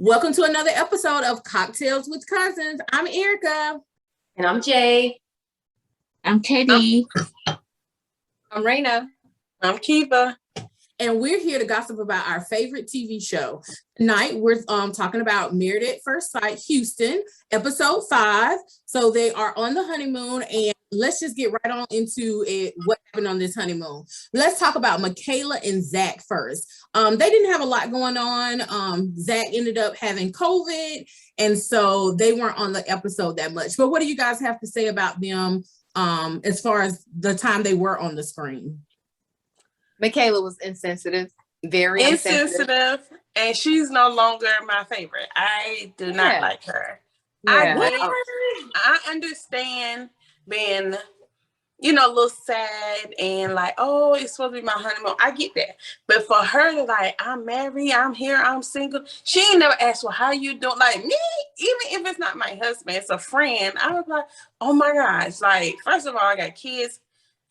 Welcome to another episode of Cocktails with Cousins. I'm Erica. And I'm Jay. I'm Katie. I'm Raina. I'm Kiva. And we're here to gossip about our favorite TV show. Tonight, we're talking about Married at First Sight Houston, episode 5. So they are on the honeymoon, and let's just get right on into it. What happened on this honeymoon? Let's talk about Michaela and Zach first. They didn't have a lot going on. Zach ended up having COVID, and so they weren't on the episode that much. But what do you guys have to say about them as far as the time they were on the screen? Michaela was insensitive, very insensitive, and she's no longer my favorite. I do not like her. Yeah. I understand being, a little sad and like, oh, it's supposed to be my honeymoon. I get that. But for her to like, I'm married, I'm here, I'm single. She ain't never asked, well, how you doing? Like me, even if it's not my husband, it's a friend. I was like, oh my gosh. Like, first of all, I got kids.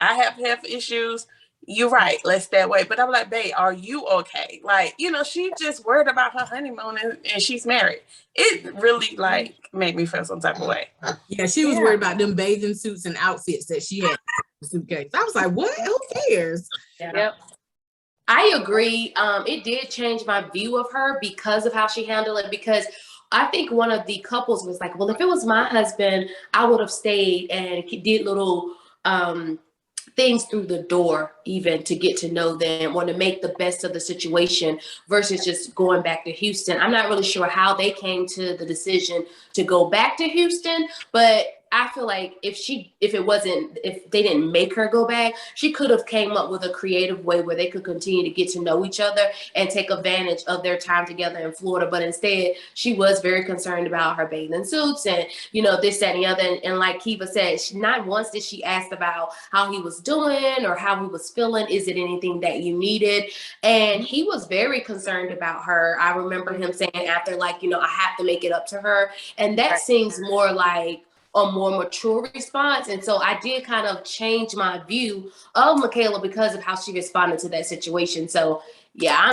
I have health issues. You're right. Let's stay away. But I'm like, babe, are you okay? Like, she just worried about her honeymoon and she's married. It really made me feel some type of way. Yeah, she was worried about them bathing suits and outfits that she had in the suitcase. I was like, what? Who cares? Yep. I agree. It did change my view of her because of how she handled it. Because I think one of the couples was like, well, if it was my husband, I would have stayed and did little things through the door even to get to know them, want to make the best of the situation versus just going back to Houston. I'm not really sure how they came to the decision to go back to Houston, but I feel like if they didn't make her go back, she could have came up with a creative way where they could continue to get to know each other and take advantage of their time together in Florida. But instead, she was very concerned about her bathing suits and, this, that, and the other. And like Kiva said, not once did she ask about how he was doing or how he was feeling. Is it anything that you needed? And he was very concerned about her. I remember him saying after, I have to make it up to her. And that seems more like a more mature response. And so I did kind of change my view of Michaela because of how she responded to that situation. So yeah,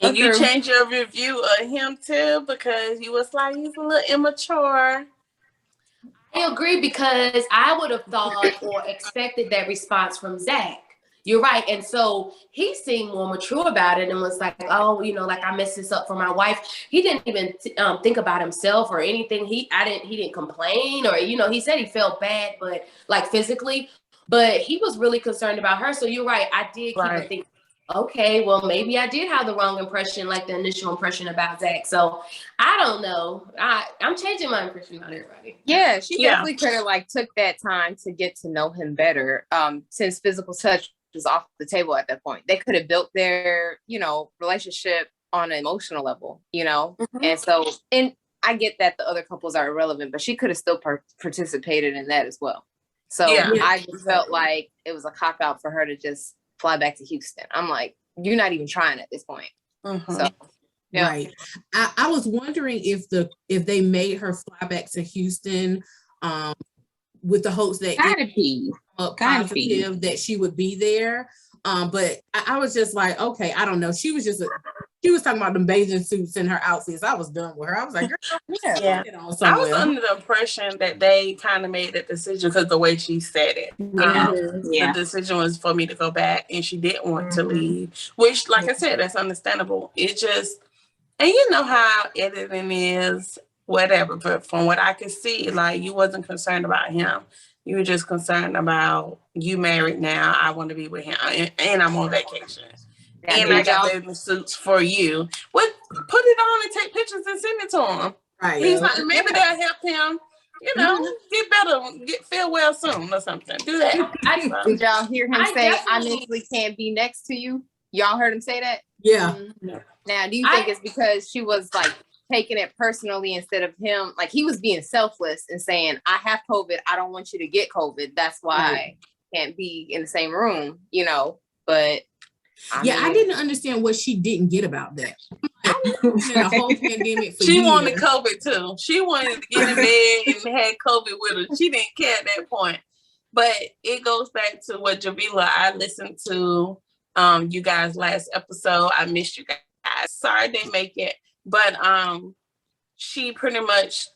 And you changed your review of him too because you was like, he's a little immature. I agree because I would have thought or expected that response from Zach. You're right. And so he seemed more mature about it and was like, oh, I messed this up for my wife. He didn't even think about himself or anything. He didn't complain or, he said he felt bad, but physically, but he was really concerned about her. So you're right. I did keep thinking, okay, well, maybe I did have the wrong impression, the initial impression about Zach. So I don't know. I'm changing my impression about everybody. Yeah, she definitely could have took that time to get to know him better. Since physical touch was off the table at that point, they could have built their, relationship on an emotional level, And so, and I get that the other couples are irrelevant, but she could have still participated in that as well. So I just felt like it was a cop out for her to just fly back to Houston. I'm like, you're not even trying at this point. So, right. I was wondering if they made her fly back to Houston with the hopes that positive that she would be there. But I was just like, okay, I don't know. She was talking about the bathing suits and her outfits. I was done with her. I was like, girl, I was under the impression that they kind of made that decision because the way she said it. The decision was for me to go back and she didn't want to leave, which, like I said, that's understandable. It just, and you know how editing is, whatever. But from what I could see, you wasn't concerned about him. You were just concerned about you married now. I want to be with him, and I'm on vacation. And I got bathing suits for you. Put it on and take pictures and send it to him. Right. He's like, maybe that'll help him, get better, feel well soon or something. Do that. Did y'all hear him say, I mentally can't be next to you? Y'all heard him say that? Yeah. Now, do you think it's because she was taking it personally instead of him? He was being selfless and saying, I have COVID. I don't want you to get COVID. That's why I can't be in the same room, but I didn't understand what she didn't get about that. The whole pandemic she wanted COVID too. She wanted to get in bed and had COVID with her. She didn't care at that point. But it goes back to what Javila, I listened to you guys last episode. I missed you guys. Sorry I didn't make it. But she pretty much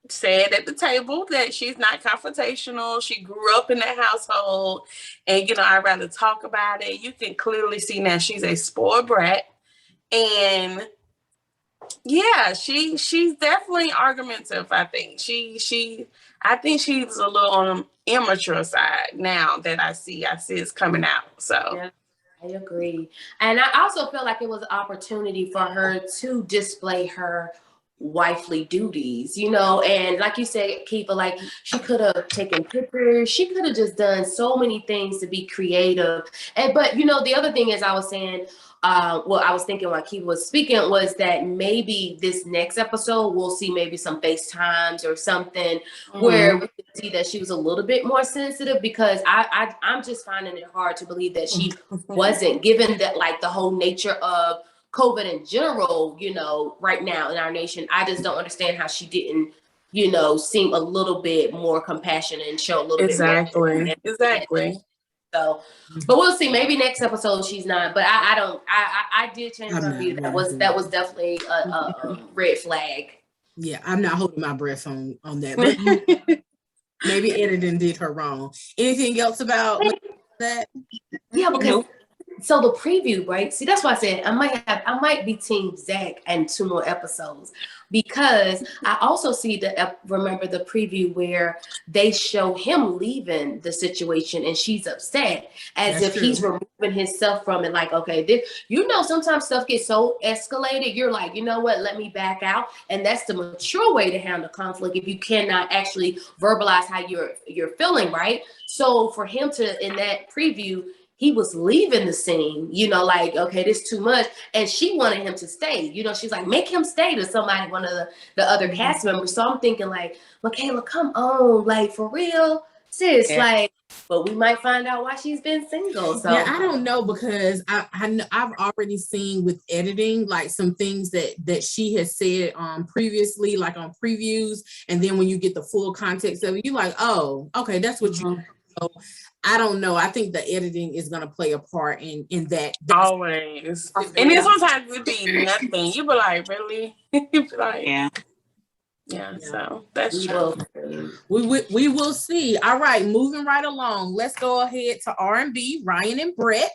said at the table that she's not confrontational. She grew up in that household, and I'd rather talk about it. You can clearly see now she's a spoiled brat, and yeah, she's definitely argumentative. I think I think she's a little on the immature side now that I see it's coming out. So. Yeah. I agree. And I also feel like it was an opportunity for her to display her wifely duties, and like you said, Kiva, like she could have taken pictures, she could have just done so many things to be creative. But the other thing is I was saying, I was thinking while Kiva was speaking was that maybe this next episode we'll see maybe some FaceTimes or something where we could see that she was a little bit more sensitive, because I'm just finding it hard to believe that she wasn't, given that like the whole nature of COVID in general, right now in our nation. I just don't understand how she didn't, seem a little bit more compassionate and show a little bit more. Exactly. So, but we'll see. Maybe next episode she's not. But I did change my view. That was definitely a red flag. Yeah, I'm not holding my breath on that. But maybe editing did her wrong. Anything else about that? Yeah, because so the preview, right? See, that's why I said I might be Team Zach and 2 more episodes, because I also see remember the preview where they show him leaving the situation and she's upset as if he's removing himself from it. Like, okay, sometimes stuff gets so escalated. You're like, you know what? Let me back out. And that's the mature way to handle conflict if you cannot actually verbalize how you're feeling, right? So for him to, in that preview, he was leaving the scene, like, okay, this is too much. And she wanted him to stay. She's like, make him stay, to somebody, one of the other cast members. So I'm thinking like, Michaela, come on, like for real, sis, like, but we might find out why she's been single. So yeah, I don't know, because I've already seen with editing, like some things that she has said previously, like on previews. And then when you get the full context of it, you're like, oh, okay, that's what you know. I don't know. I think the editing is going to play a part in that. Always. And then sometimes it be nothing. You be like, really? You be like, yeah. So that's true. We will see. All right, moving right along. Let's go ahead to R&B, Ryan and Brett.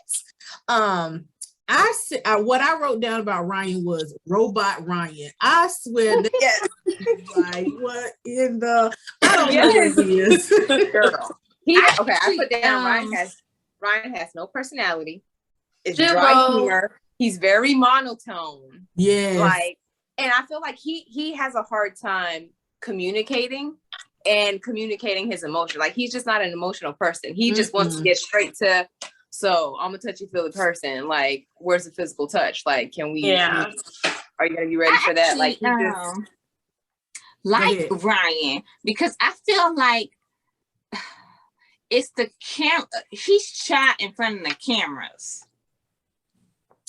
What I wrote down about Ryan was Robot Ryan. I swear that like what in the I don't know what he is. Girl. I put down Ryan has no personality. It's dry humor. He's very monotone. Yeah. And I feel like he has a hard time communicating his emotion. Like, he's just not an emotional person. He just wants to get straight to, so I'm a touchy-feely person. Like, where's the physical touch? Like, can we? Yeah. Are you gonna be ready for that? Like, Ryan, because I feel like it's the camera. He's shot in front of the cameras.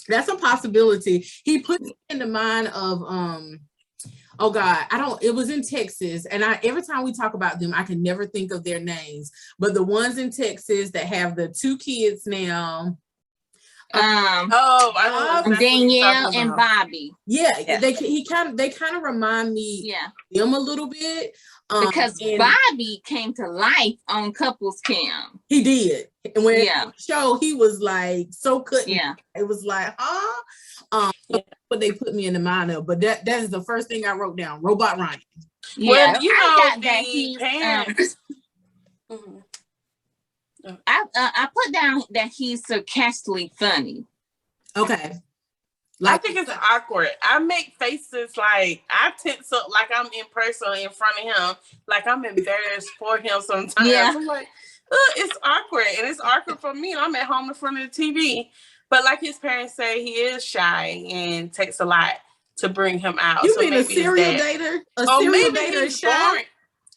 That's a possibility. He put me in the mind of oh God, it was in Texas, and every time we talk about them, I can never think of their names. But the ones in Texas that have the 2 kids now. Danielle and Bobby. Yeah. They kind of remind me them a little bit. Because Bobby came to life on Couples Cam. He did. And when the show, he was like so cut. Yeah. It was like, but they put me in the mind of. But that is the first thing I wrote down. Robot Ryan. Yeah. Well, I got that he's parents. I put down that he's sarcastically funny. Okay. I think it's awkward. I make faces like I tense up like I'm in person in front of him. Like I'm embarrassed for him sometimes. Yeah. I'm like, it's awkward. And it's awkward for me. I'm at home in front of the TV. But like his parents say, he is shy and takes a lot to bring him out. You mean a serial dater? Maybe he's boring.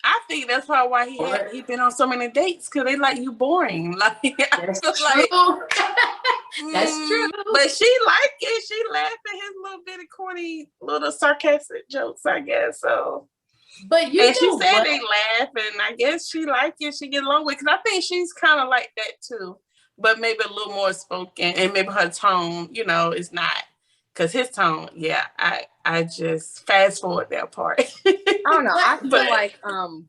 I think that's probably why he been on so many dates, because they like you boring. Like that's true. That's true. But she liked it. She laughed at his little bitty corny little sarcastic jokes, I guess. So but she said they laugh, and I guess she liked it. She get along with it, because I think she's kind of like that too, but maybe a little more spoken, and maybe her tone, is not Because his tone, yeah, I just fast forward that part. I don't know. I feel But- like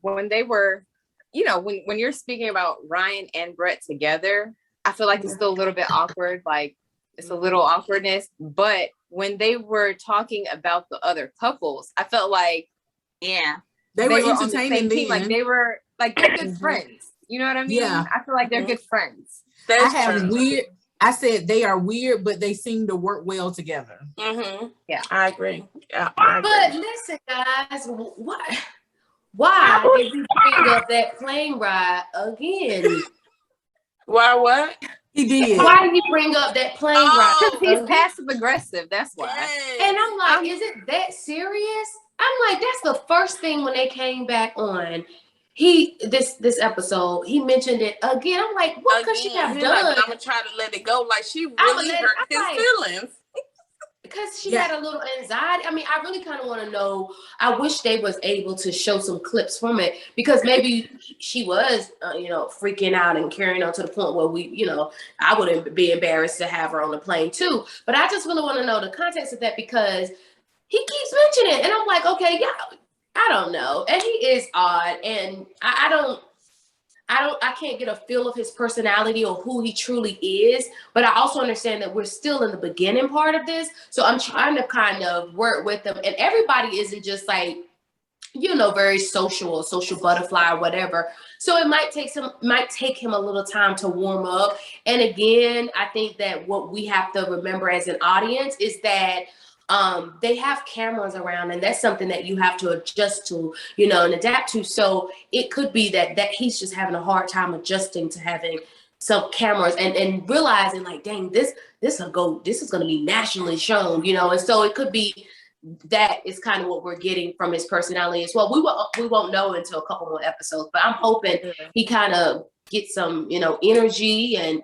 when they were, when you're speaking about Ryan and Brett together, I feel like it's still a little bit awkward. Like it's a little awkwardness. But when they were talking about the other couples, I felt like Yeah. They were on the entertaining same team. then. Like they were like they're good Mhm. friends. You know what I mean? Yeah. I feel like they're good friends. I That's have true. weird. I said they are weird, but they seem to work well together. Mm-hmm. Yeah. I agree. Yeah, I But agree. listen, guys, why did we bring up that plane ride again? Why what? He did. Why did you bring up that plane ride? Oh, He's again? passive aggressive. That's why. Yes. And I'm like, is it that serious? I'm like, that's the first thing when they came back on. This episode, he mentioned it again. I'm like, what could she Again, have he's like, done? I'm gonna try to let it go. Like she I'ma really let it- hurt I'm his like- feelings. Because she Yeah. had a little anxiety. I mean, I really kind of want to know. I wish they was able to show some clips from it because maybe she was, freaking out and carrying on to the point where I wouldn't be embarrassed to have her on the plane too. But I just really want to know the context of that because he keeps mentioning it, and I'm like, okay, yeah, I don't know, and he is odd, and I can't get a feel of his personality or who he truly is, but I also understand that we're still in the beginning part of this. So I'm trying to kind of work with them. And everybody isn't just like, very social butterfly or whatever. So it might take him a little time to warm up. And again, I think that what we have to remember as an audience is that they have cameras around, and that's something that you have to adjust to, and adapt to. So it could be that he's just having a hard time adjusting to having some cameras and realizing like, dang, this is going to be nationally shown, and so it could be that is kind of what we're getting from his personality as well. We won't know until a couple more episodes, but I'm hoping he kind of get some, energy and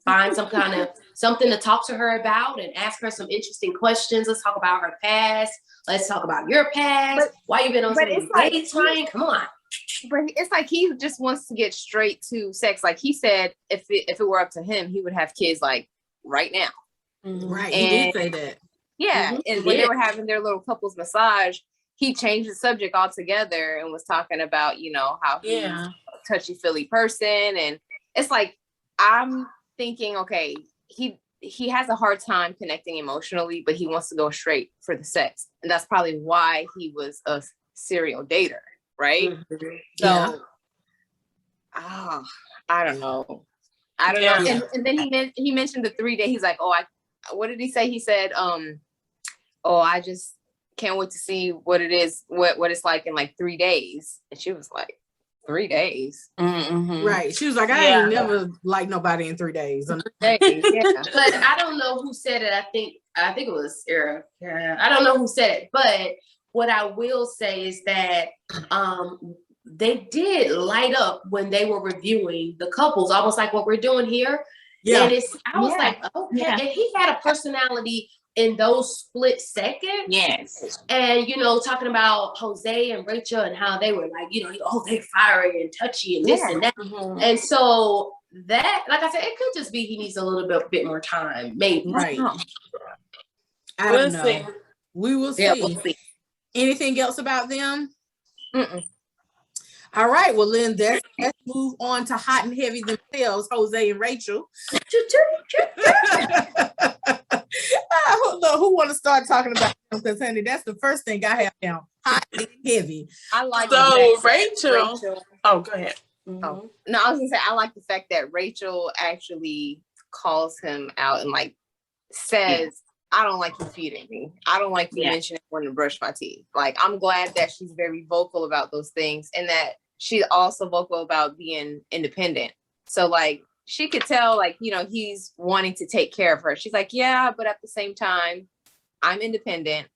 find some kind of something to talk to her about and ask her some interesting questions. Let's talk about her past. Let's talk about your past. Why you been on some dates, Ryan? Come on. But it's like he just wants to get straight to sex. Like he said, if it were up to him, he would have kids like right now. Right. He did say that. Yeah. Mhm. And when they were having their little couples massage, he changed the subject altogether and was talking about, how he's a touchy-feely person. And it's like, I'm thinking, okay, he has a hard time connecting emotionally, but he wants to go straight for the sex. And that's probably why he was a serial dater, right? Yeah. So, I don't know. I don't know. Yeah. And then he mentioned the 3 day. He's like, what did he say? He said, I just can't wait to see what it is, what it's like in like 3 days. And she was like, 3 days. Mm-hmm. Right. She was like, I ain't never liked nobody in 3 days. Days, yeah. But I don't know who said it. I think it was Eric. I don't know who said it, but what I will say is that they did light up when they were reviewing the couples, almost like what we're doing here. Yeah. And I was like, okay. Yeah. And he had a personality in those split seconds. Yes. And, talking about Jose and Rachel and how they were like, they're fiery and touchy and this and that. Mm-hmm. And so that, like I said, it could just be he needs a little bit more time, maybe. Right. Oh. I We'll don't know. see. We will see. Yeah, we'll see. Anything else about them? Mm-mm. All right. Well, then let's move on to hot and heavy themselves, Jose and Rachel. Who want to start talking about them? Because, honey, that's the first thing I have down. Hot and heavy. I like So, the fact that Rachel. Oh, go ahead. Oh, no, I was gonna say I like the fact that Rachel actually calls him out and like says, I don't like you feeding me. I don't like you mentioning when to brush my teeth. Like, I'm glad that she's very vocal about those things and that she's also vocal about being independent. So like she could tell, like, he's wanting to take care of her. She's like, yeah, but at the same time, I'm independent.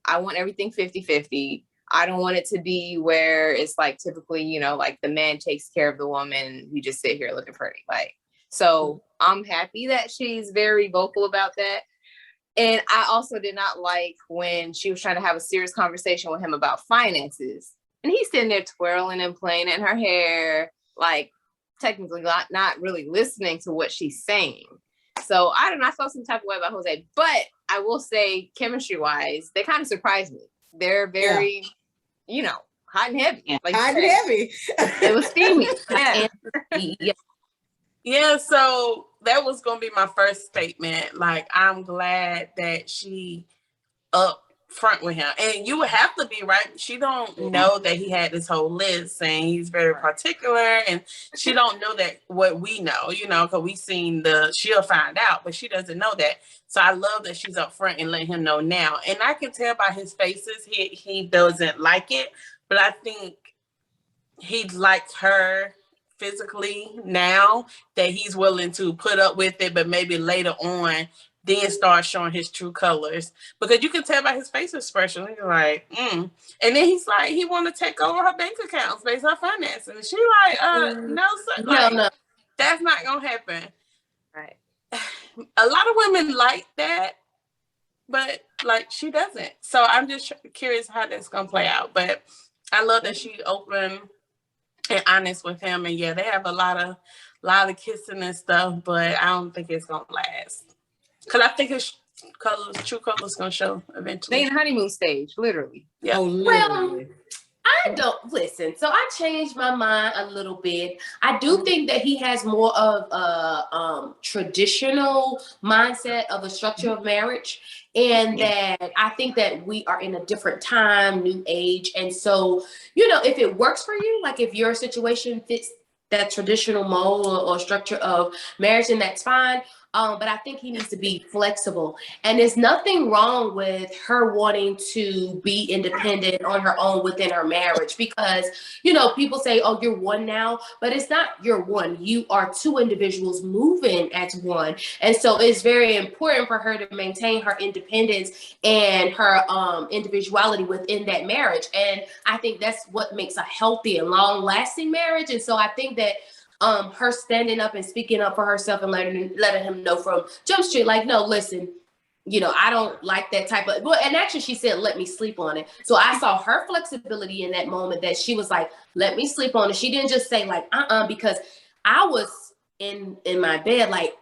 I want everything 50-50. I don't want it to be where it's like typically, like the man takes care of the woman. We just sit here looking pretty. Like, so I'm happy that she's very vocal about that. And I also did not like when she was trying to have a serious conversation with him about finances. And he's sitting there twirling and playing in her hair, like technically not really listening to what she's saying. so I don't know. I felt some type of way about Jose, but I will say, chemistry-wise, they kind of surprised me. They're very, hot and heavy. Yeah. Like you Hot and said. heavy. It was steamy. Yeah. Yeah. Yeah, so that was gonna be my first statement. Like, I'm glad that she up front with him. And you would have to be right. She don't know that he had this whole list saying he's very particular, and she don't know that what we know, because we seen she'll find out, but she doesn't know that. So I love that she's up front and letting him know now. And I can tell by his faces he doesn't like it, but I think he likes her physically now, that he's willing to put up with it, but maybe later on then start showing his true colors, because you can tell by his face expression. He's like, and then he's like, he want to take over her bank accounts based on finances. And she like, no, sir. Like, No. that's not gonna happen. Right. A lot of women like that, but like she doesn't. So I'm just curious how that's gonna play out. But I love that she open and honest with him. And yeah, they have a lot of kissing and stuff, but I don't think it's gonna last. Because I think his true colors gonna show eventually. They in honeymoon stage, literally. Yeah. Oh, literally. I don't listen. So I changed my mind a little bit. I do think that he has more of a traditional mindset of a structure of marriage, and that I think that we are in a different time, new age, and so if it works for you, like if your situation fits that traditional mold or structure of marriage, then that's fine. But I think he needs to be flexible. And there's nothing wrong with her wanting to be independent on her own within her marriage, because, people say, oh, you're one now, but it's not you're one. You are two individuals moving as one. And so it's very important for her to maintain her independence and her individuality within that marriage. And I think that's what makes a healthy and long-lasting marriage. And so I think that her standing up and speaking up for herself and letting him know from Jump Street, like, no, listen, I don't like that type of, and actually she said, let me sleep on it. So I saw her flexibility in that moment, that she was like, let me sleep on it. She didn't just say like, because I was in my bed, like,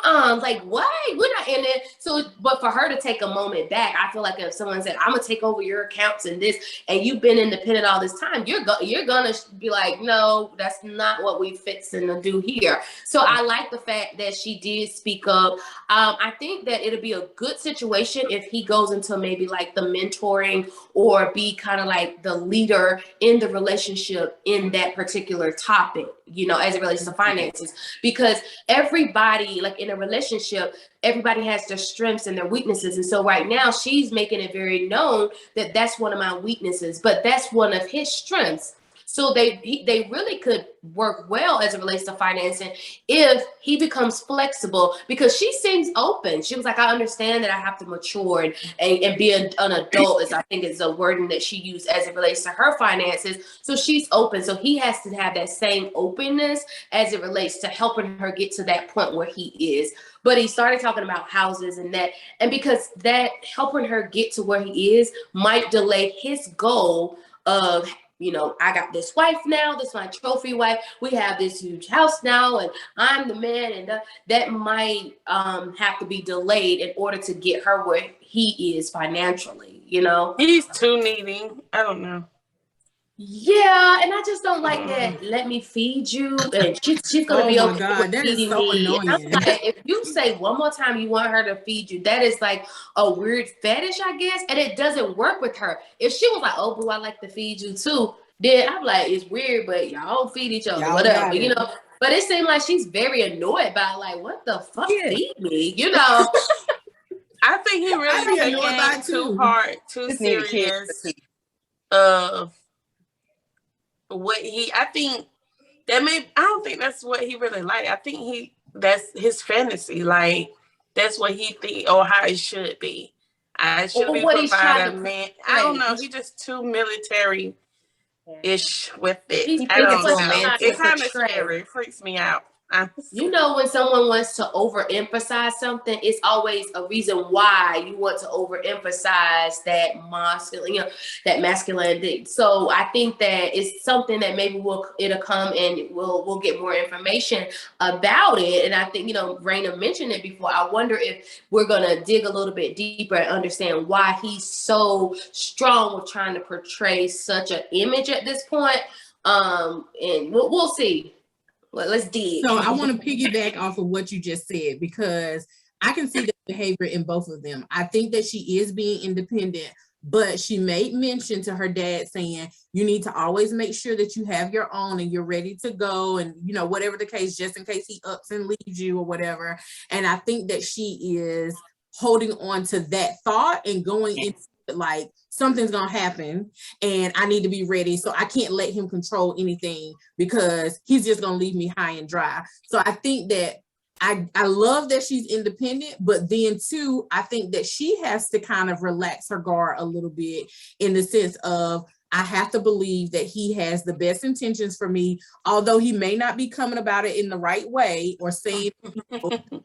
like, what? We're not in it. So, but for her to take a moment back, I feel like if someone said, I'm gonna take over your accounts and this, and you've been independent all this time, you're gonna be like, no, that's not what we fixing to do here. So I like the fact that she did speak up. I think that it'll be a good situation if he goes into maybe like the mentoring, or be kind of like the leader in the relationship in that particular topic, as it relates to finances. Because everybody, like in a relationship, everybody has their strengths and their weaknesses. And so right now she's making it very known that that's one of my weaknesses, but that's one of his strengths. So they really could work well as it relates to financing if he becomes flexible, because she seems open. She was like, I understand that I have to mature and be an adult, as I think is a wording that she used as it relates to her finances. So she's open. So he has to have that same openness as it relates to helping her get to that point where he is. But he started talking about houses and that, and because that helping her get to where he is might delay his goal of, I got this wife now, this is my trophy wife. We have this huge house now, and I'm the man, and that might have to be delayed in order to get her where he is financially, He's too needy. I don't know. Yeah, and I just don't like that. Let me feed you, and she's gonna be okay God, with that is feeding so me. And I'm annoying. like, if you say one more time you want her to feed you, that is like a weird fetish, I guess, and it doesn't work with her. If she was like, "Oh, boo, I like to feed you too," then I'm like, it's weird, but y'all feed each other, Y'all whatever, got it. But it seemed like she's very annoyed by it, like, what the fuck, Yeah. feed me, I think he really I'd be annoyed by taking it, too too. hard, too Just need a kid. serious of what I think I don't think that's what he really like. I think that's his fantasy. Like, that's what he think, or how it should be. I should be what he's trying providing to man. I don't know. portray. He just too military-ish with it. He I don't thinks it's know. like It kind of portray. scary. It freaks me out. honestly. When someone wants to overemphasize something, it's always a reason why you want to overemphasize that masculinity. So I think that it's something that maybe it'll come and we'll get more information about it. And I think, Raina mentioned it before. I wonder if we're gonna dig a little bit deeper and understand why he's so strong with trying to portray such an image at this point. And we'll see. Well, let's dig. So I want to piggyback off of what you just said, because I can see the behavior in both of them. I think that she is being independent, but she made mention to her dad saying, you need to always make sure that you have your own and you're ready to go. And, whatever the case, just in case he ups and leaves you or whatever. And I think that she is holding on to that thought and going into it like, something's gonna happen and I need to be ready. So I can't let him control anything because he's just gonna leave me high and dry. So I think that I love that she's independent, but then too, I think that she has to kind of relax her guard a little bit in the sense of, I have to believe that he has the best intentions for me, although he may not be coming about it in the right way or saying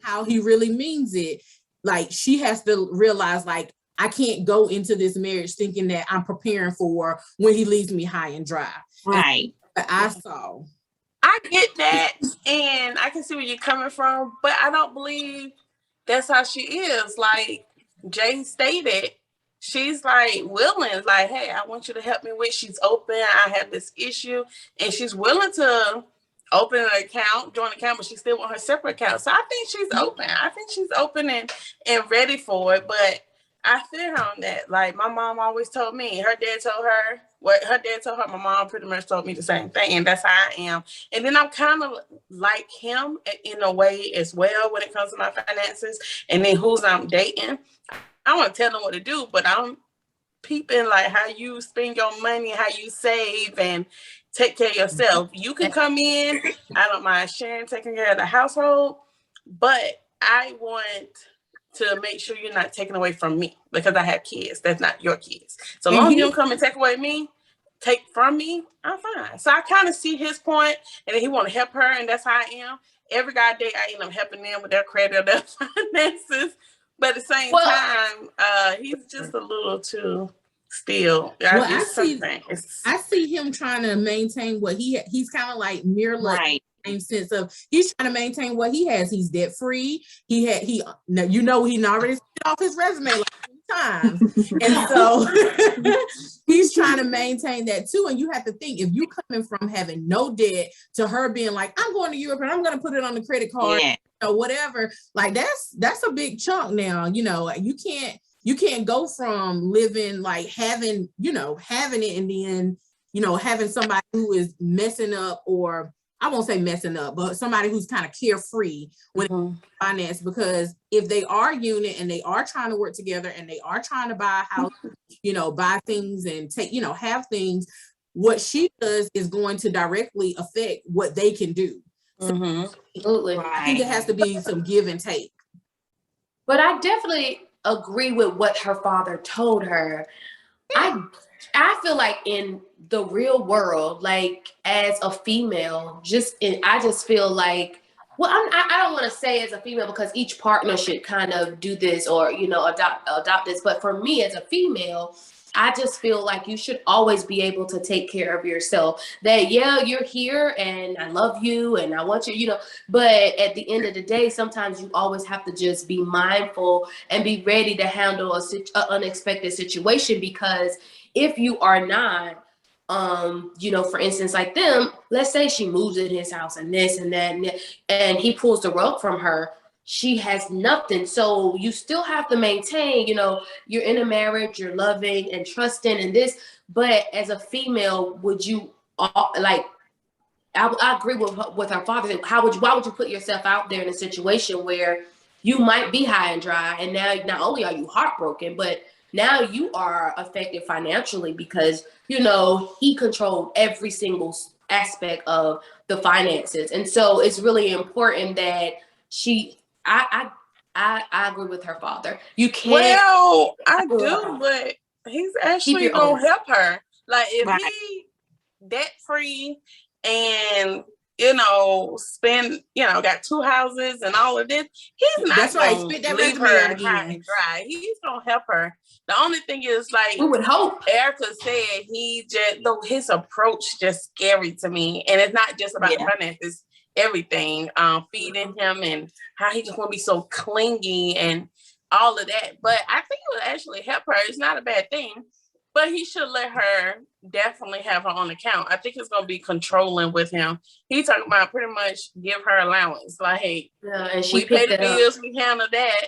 how he really means it. Like, she has to realize, like, I can't go into this marriage thinking that I'm preparing for when he leaves me high and dry. Right. But I saw. I get that, and I can see where you're coming from, but I don't believe that's how she is. Like Jay stated, she's like willing, like, hey, I want you to help me with. She's open. I have this issue, and she's willing to open an account, join an account, but she still want her separate account. So I think she's open. I think she's open and ready for it, but I feel her on that. Like, my mom always told me, her dad told her what her dad told her, my mom pretty much told me the same thing, and that's how I am. And then I'm kind of like him in a way as well when it comes to my finances, and then who's I'm dating. I want to tell them what to do, but I'm peeping like how you spend your money, how you save, and take care of yourself. You can come in. I don't mind sharing, taking care of the household, but I want to make sure you're not taking away from me because I have kids. That's not your kids. So long as you don't come and take from me, I'm fine. So I kind of see his point, and then he want to help her, and that's how I am. Every guy date, I end up helping them with their credit or their finances. But at the same time, he's just a little too still. I see him trying to maintain what he's kind of like Mirla. Right. Sense of he's trying to maintain what he has. He's debt free. He already spit off his resume like 3 times, and so he's trying to maintain that too. And you have to think, if you coming from having no debt to her being like, I'm going to Europe and I'm going to put it on the credit card, or whatever. Like that's a big chunk now. You can't go from living like having it and then having somebody who is messing up, or I won't say messing up, but somebody who's kind of carefree when it comes to finance, because if they are unit and they are trying to work together and they are trying to buy a house, buy things and take, have things, what she does is going to directly affect what they can do. So Absolutely. I think there has to be some give and take. But I definitely agree with what her father told her. I feel like in the real world, like as a female, I just feel like, well, I don't want to say as a female because each partner should kind of do this or, adopt this. But for me as a female, I just feel like you should always be able to take care of yourself. That, you're here and I love you and I want you, but at the end of the day, sometimes you always have to just be mindful and be ready to handle an unexpected situation, because if you are not, for instance, like them, let's say she moves in his house and this and that, and he pulls the rug from her, she has nothing. So you still have to maintain, you're in a marriage, you're loving and trusting and this, but as a female, would you I agree with her father. Why would you put yourself out there in a situation where you might be high and dry, and now not only are you heartbroken, but now you are affected financially because, he controlled every single aspect of the finances. And so it's really important that I agree with her father. You can't. Well, I do, but he's actually going to help her. Like, if he debt free and spend, got 2 houses and all of this. He's not That's right. gonna Spit that leave resume her out high again. and dry. He's gonna help her. The only thing is, like We would hope. Erica said, his approach just scary to me. And it's not just about the finances, everything. Feeding him and how he just want to be so clingy and all of that. But I think it would actually help her. It's not a bad thing. But he should let her definitely have her own account. I think it's gonna be controlling with him. He talking about pretty much give her allowance. Like, hey, And she we pay the picked it up. bills, we handle that,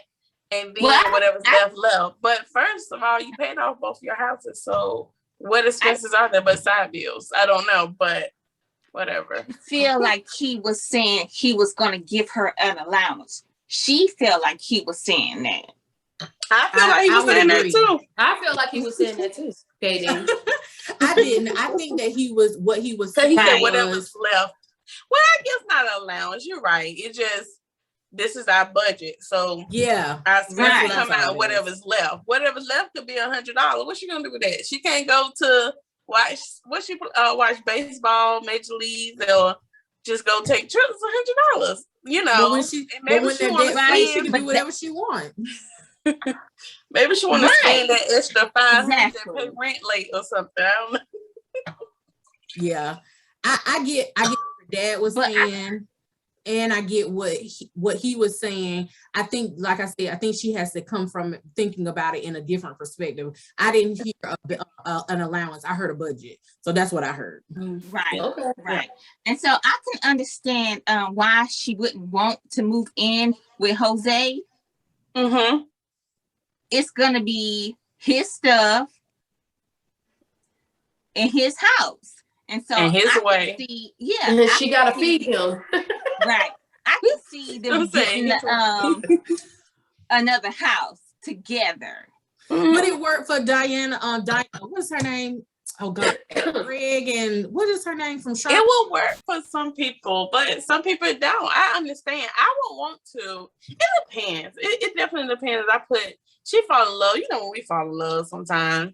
and then whatever's left. But first of all, you paid off both your houses. So what expenses are there but side bills? I don't know, but whatever. I feel like he was saying he was gonna give her an allowance. She felt like he was saying that. I feel like he was saying that too. I feel like he was saying that too, Katie. I didn't. I think that what he was So he saying said was, whatever's left. Well, I guess not an allowance. You're right. It just, this is our budget. So yeah, our expenses Right. come out of whatever's left. Whatever's left could be $100. What's she gonna do with that? She can't go to watch baseball, major leagues, or just go take trips. $100. But when she, maybe when she they're want debt to free, she spend. can do whatever she wants. Maybe she want to spend that extra $500 Exactly. and pay rent late or something. I don't know. Yeah, I get what her dad was saying, and I get what he was saying. I think, like I said, I think she has to come from thinking about it in a different perspective. I didn't hear an allowance. I heard a budget, so that's what I heard. Right. Okay. Right. And so I can understand why she wouldn't want to move in with Jose. Mm-hmm. It's gonna be his stuff in his house, and so And his I can way. see, And then I she can gotta see- feed him. Right. I can see them I'm saying getting another house together. But it worked for Diana. Diana, what's her name? Oh God, Greg, and what is her name from Charlotte? It will work for some people, but some people don't. I understand. I would want to. It depends. It definitely depends. She fall in love. When we fall in love sometimes,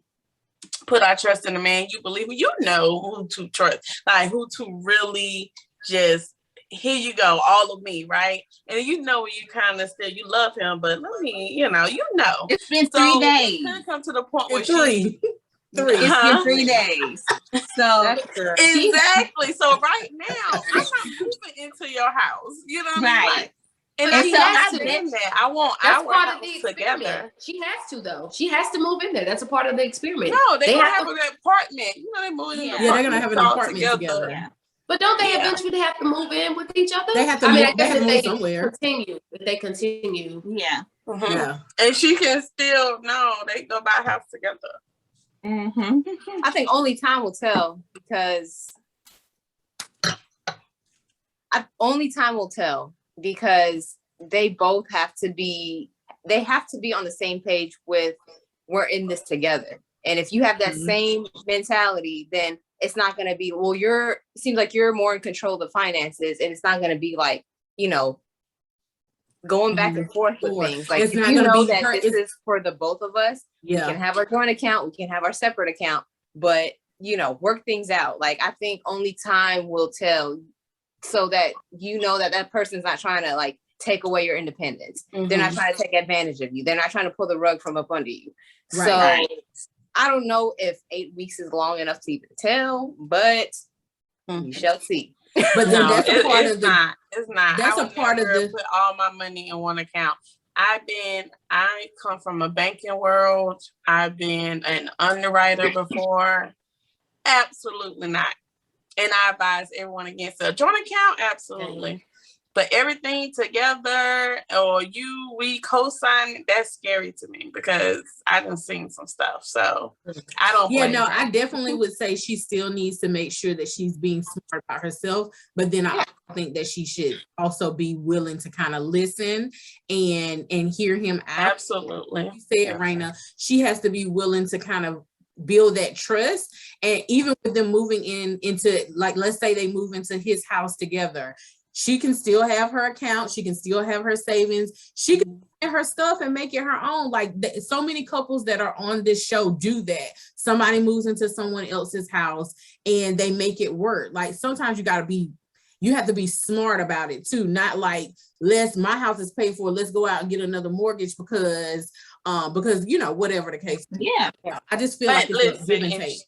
put our trust in the man you believe in. You know who to trust, like who to really just, here you go, all of me, right? And you kind of still, you love him, but let me, It's been 3 So days. it's gonna come to the point where Three. It's Huh? been 3 days. So That's true. Exactly. So right now, I'm not moving into your house. You know what I mean? Right. Like, and And she so has I to bet- in there. I want That's our part of house the experiment. together. She has to, though. She has to move in there. That's a part of the experiment. No, they gonna have to- an apartment. They moving in Yeah. the Yeah, they're gonna have an all apartment together. Yeah. But don't they Yeah. eventually have to move in with each other? They have to I mean, move- I they guess have to if move they somewhere. continue, if they continue. Yeah. Mhm. Yeah. And she can still they go buy a house together. Mm-hmm. I think only time will tell because they both have to be on the same page with, we're in this together. And if you have that Mhm. same mentality, then it's not going to be, well, seems like you're more in control of the finances, and it's not going to be like, going back and forth with Sure. things. Like, It's if not you gonna know be that her- this it's- is for the both of us, we Yeah. can have our joint account, we can have our separate account, but work things out. Like, I think only time will tell, so that that person's not trying to like take away your independence. They're not trying to take advantage of you. They're not trying to pull the rug from up under you. Right. So I don't know if 8 weeks is long enough to even tell, but we shall see. But then that's a part it's of the not. It's not. that's I a would part of never the- put all my money in one account. I come from a banking world. I've been an underwriter before. Absolutely not. And I advise everyone against a joint account. Absolutely. But everything together, or we co-sign, that's scary to me because I done seen some stuff. So I don't. Yeah, blame no, her. I definitely would say she still needs to make sure that she's being smart about herself. But then I also think that she should also be willing to kind of listen and hear him out. Absolutely. You said, Raina, she has to be willing to kind of build that trust. And even with them moving into, like, let's say they move into his house together, she can still have her account. She can still have her savings. She can get her stuff and make it her own. Like, so many couples that are on this show do that. Somebody moves into someone else's house and they make it work. Like, sometimes you got to be you have to be smart about it too. Not like, my house is paid for, let's go out and get another mortgage because you know, whatever the case. Yeah. I just feel But like it's a give and listen, take.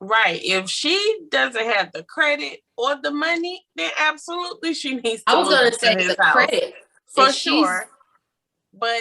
right. If she doesn't have the credit or the money, then absolutely she needs to I was move gonna into say his the house. credit. For If she's- sure. But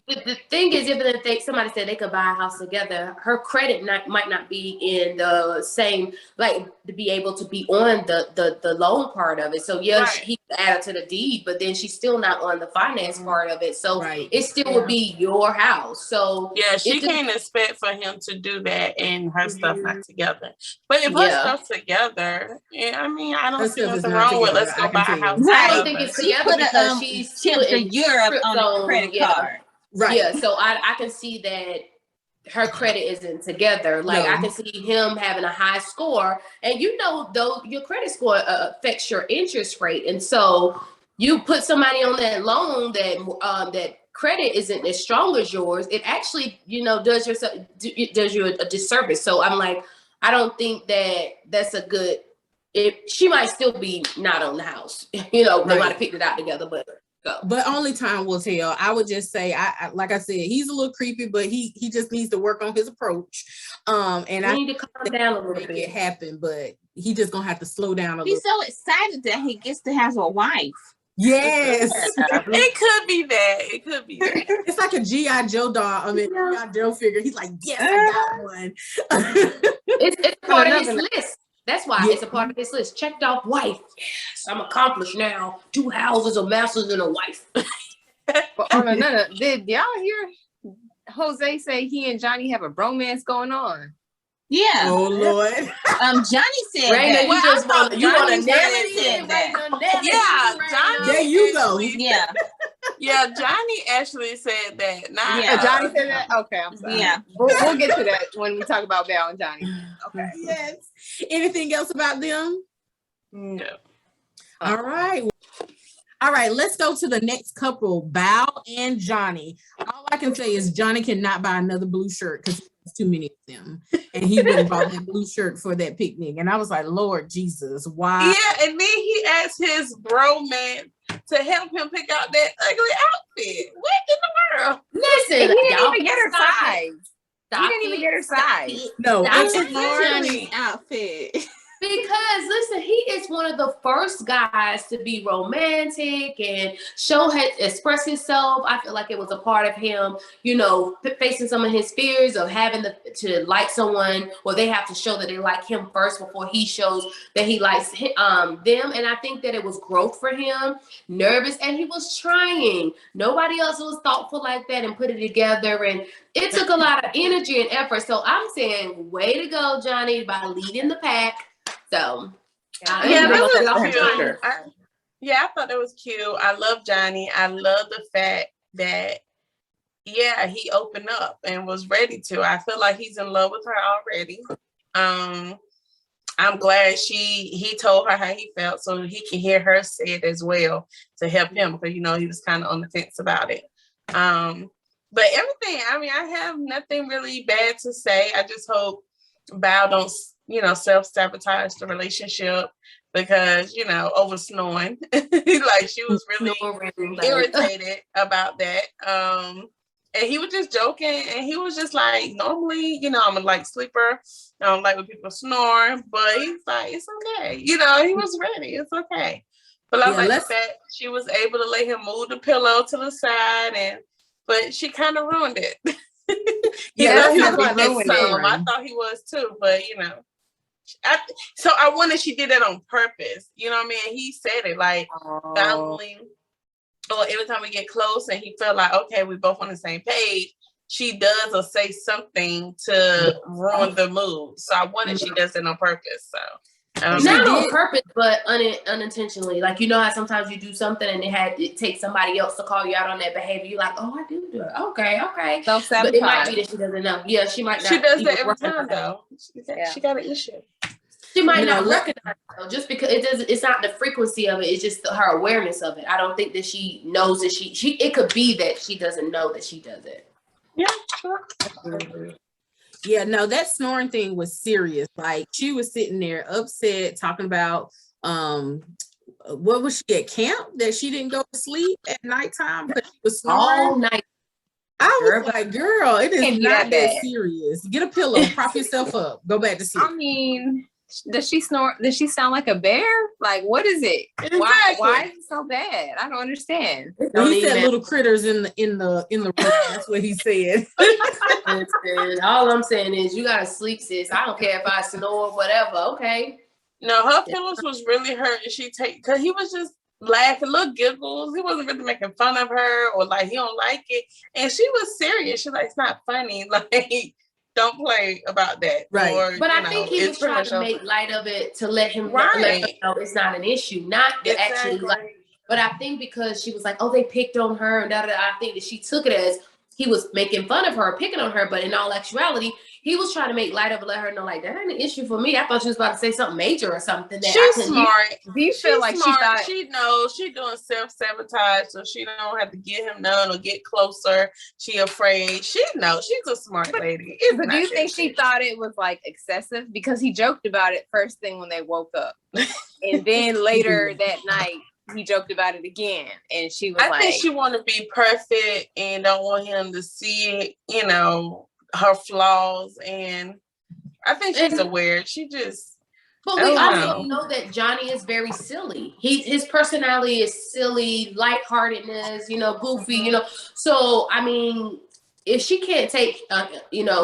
the thing is, even if somebody said they could buy a house together, her credit might not be in the same, like to be able to be on the loan part of it. So yes, Right. he added to the deed, but then she's still not on the finance part of it. So Right. it still would be your house. So yeah, she it just- can't expect for him to do that and her stuff not together. But if her Yeah. stuff together, yeah, I mean, I Her don't see stuff is nothing not wrong with together, let's I go can buy a tell you. house. I don't Right. think it's She together put because a she's trip to putting Europe trips on a credit card. Right. Yeah, so I can see that her credit isn't together. Like No. I can see him having a high score, and you know, though your credit score affects your interest rate, and so you put somebody on that loan that credit isn't as strong as yours. It actually, you know, does you a disservice. So I'm like, I don't think that's a good. She might still be not on the house. You know, they Right. might have picked it out together, but. So. But only time will tell. I would just say, I like I said, he's a little creepy, but he just needs to work on his approach. And I need to calm down a little make bit. it happen, but he just gonna have to slow down a little. He's so excited that he gets to have a wife. Yes, It could be that. It could be that. it's like a GI Joe doll. I mean, GI Joe figure. He's like, yes, I got one. It's part of his Another- list. That's why Yeah. it's a part of his list. Checked off wife. Yes, I'm accomplished now. 2 houses, a masters, and a wife. But on another, did y'all hear Jose say he and Johnny have a bromance going on? Yeah. Oh Lord. Johnny said Raina, that. you Well, just I thought want you want to Johnny nail said it in, that. Raina, nail it Yeah, in, Raina. Johnny. There you go. Yeah. Yeah, Johnny actually said that. Not Yeah. Johnny said that? Okay, I'm sorry. Yeah. We'll get to that when we talk about Val and Johnny. Okay. Yes. Anything else about them? No. All right. All right, let's go to the next couple, Val and Johnny. All I can say is Johnny cannot buy another blue shirt because there's too many of them. And he went and bought that blue shirt for that picnic. And I was like, Lord Jesus, why? Yeah, and then he asked his bro man to help him pick out that ugly outfit. What in the world? Listen, He didn't y'all even get her stop it. size. Stop He didn't even it. get her Stop size. it. No, Stop it's it. Johnny's outfit. Because listen, he is one of the first guys to be romantic and express himself. I feel like it was a part of him, you know, facing some of his fears of having to like someone, or they have to show that they like him first before he shows that he likes them. And I think that it was growth for him, nervous, and he was trying. Nobody else was thoughtful like that and put it together. And it took a lot of energy and effort. So I'm saying, way to go, Johnny, by leading the pack. So, Yeah, I'm that was gonna cute. Johnny. I thought that was cute. I love Johnny. I love the fact that, yeah, he opened up and was ready to. I feel like he's in love with her already. I'm glad he told her how he felt so he can hear her say it as well to help him, because, you know, he was kind of on the fence about it. But everything, I mean, I have nothing really bad to say. I just hope Val don't, you know, self-sabotage the relationship because, you know, over snoring. Like she was really irritated about that. And he was just joking, and he was just like, normally, you know, I'm a light sleeper. I don't like when people snore, but he's like, it's okay. You know, he was ready. It's okay. But I like the fact she was able to let him move the pillow to the side, but she kind of ruined it. Yeah, he that's was not like ruined some. it. I thought he was too, but you know. So I wonder if she did that on purpose. You know what I mean? He said it like finally, or every time we get close and he felt like, okay, we both on the same page, she does or say something to ruin the mood. So I wonder if she does it on purpose. So not on purpose, but unintentionally. Like, you know how sometimes you do something and it takes somebody else to call you out on that behavior. You're like, oh, I do it. Okay. But it might be that she doesn't know. Yeah, she might not. She does that every time though. She got an issue. She might not recognize it though, just because it's not the frequency of it, it's just her awareness of it. I don't think that she knows that she it could be that she doesn't know that she does it. Yeah, sure. Yeah, no, that snoring thing was serious. Like she was sitting there upset talking about what was she at camp that she didn't go to sleep at nighttime because she was All snoring? night. I was Girl. like, girl, it is Can't be not that that bad. serious. Get a pillow, prop yourself up, go back to sleep. I mean, does she snore? Does she sound like a bear? Like, what is it? Why Exactly. is it so bad? I don't understand. Well, he Don't said even- little critters in the room. That's what he said. Listen, all I'm saying is you gotta sleep, sis. I don't care if I snore, whatever. Okay. No, her feelings was really hurt. Because he was just laughing, little giggles. He wasn't really making fun of her or like he don't like it. And she was serious. She's like, it's not funny. Like, don't play about that. Right. Or, But you I think know, he it's was pretty trying much to over. make light of it to let him Right. know it's not an issue, not to actually like. Exactly. But I think because she was like, oh, they picked on her and da da. I think that she took it as he was making fun of her, picking on her. But in all actuality, he was trying to make light of it, let her know like that ain't an issue for me. I thought she was about to say something major or something that I She's couldn't. smart. Do you feel like smart. she thought? She knows she doing self-sabotage, so she don't have to get him none or get closer. She afraid. She knows she's a smart lady. It's But do not you that think she serious. thought it was like excessive? Because he joked about it first thing when they woke up. And then later that night, he joked about it again. And she was I like, think she want to be perfect and don't want him to see, you know, her flaws. And I think she's And- aware. She just, But I we don't also know that Johnny is very silly. His personality is silly, lightheartedness, goofy, So I mean, if she can't take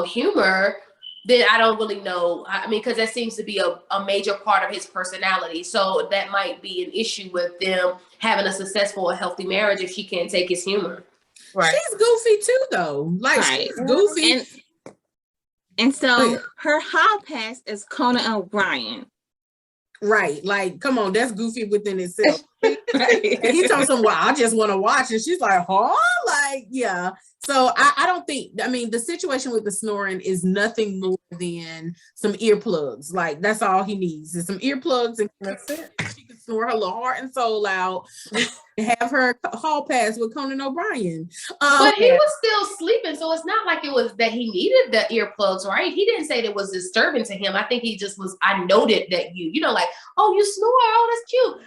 humor, then I don't really know. I mean, because that seems to be a major part of his personality. So that might be an issue with them having a successful, healthy marriage if she can't take his humor. right. She's goofy too, though. Like Right. she's goofy. And so yeah. her hall pass is Conan O'Brien. Right. Like, come on, that's goofy within itself. He told someone, well, I just want to watch. And she's like, huh? Like, yeah. So I don't think, I mean, the situation with the snoring is nothing more than some earplugs. Like, that's all he needs is some earplugs, and That's it. she can snore her little heart and soul out and have her hall pass with Conan O'Brien. But he was still sleeping, so it's not like it was that he needed the earplugs, right? He didn't say that it was disturbing to him. I think he just was, I noted that like, oh, you snore, oh, that's cute.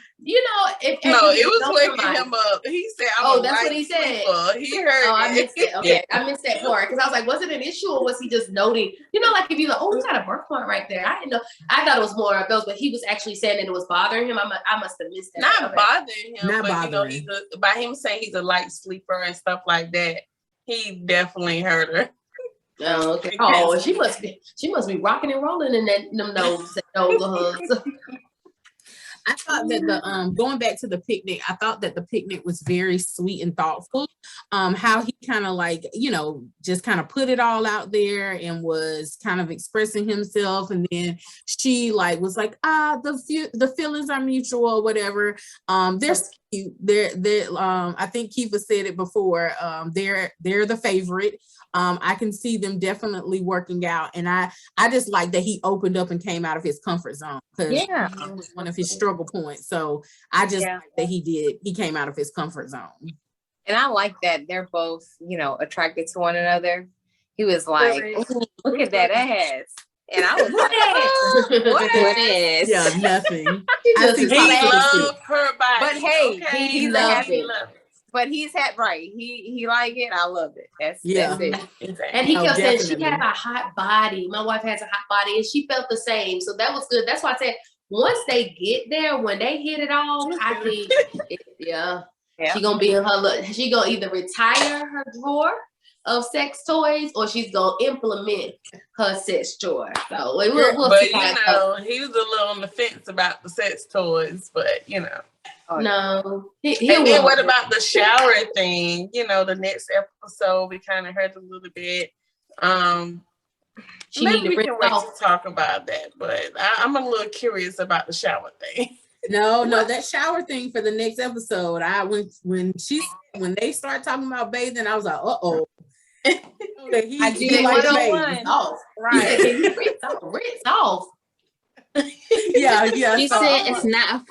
If No, if it you was know waking somebody- him up. He said, Oh, that's what he said. Sleeper. He heard Oh, I it. missed it. Okay, I missed that part because I was like, was it an issue or was he just noting? Like if you like, oh, you got a birthmark right there. I didn't know. I thought it was more of those, but he was actually saying that it was bothering him. I must have missed that. Not Okay. bothering him, Not but bothering. he's by him saying he's a light sleeper and stuff like that. He definitely heard her. Oh, okay. Oh, she must be rocking and rolling in them nose of hers. I thought that the going back to the picnic, I thought that the picnic was very sweet and thoughtful. How he kind of like, just kind of put it all out there and was kind of expressing himself, and then she was like, the feelings are mutual or whatever. They're cute. They're I think Kiva said it before. They're the favorite. I can see them definitely working out, and I just like that he opened up and came out of his comfort zone, because yeah. it was one of his struggle points. So I just Yeah. like that he came out of his comfort zone. And I like that they're both, attracted to one another. He was like, "Ooh, look at that ass." And I was like, "Oh, what?" What is? Yeah, nothing. He I just see is He He like- loved her body. But hey, okay? he he's a loved happy it. lover. But he's right. He like it. I love it. That's Yeah. it. Exactly. And he Oh, kept saying she definitely. had a hot body. My wife has a hot body, and she felt the same. So that was good. That's why I said once they get there, when they hit it all, I think, Yeah. she gonna be in her look. She gonna either retire her drawer of sex toys, or she's gonna implement her sex drawer. So we'll But see how it goes. he was a little on the fence about the sex toys, but No, And he'll then work what it. about the shower thing? The next episode we kind of heard a little bit. She Maybe need to we rinse can wait off. to talk about that, but I'm a little curious about the shower thing. No, that shower thing for the next episode. When they start talking about bathing, I was like, uh-oh. That he I do he likes that bathing. 101. Off. Right. He said, rinse off. Yeah. She so- said it's not